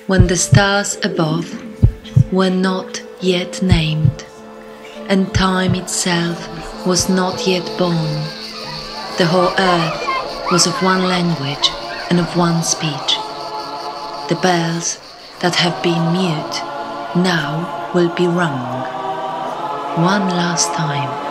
When the stars above were not yet named, and time itself was not yet born, the whole earth was of one language and of one speech. The bells that have been mute now will be rung one last time.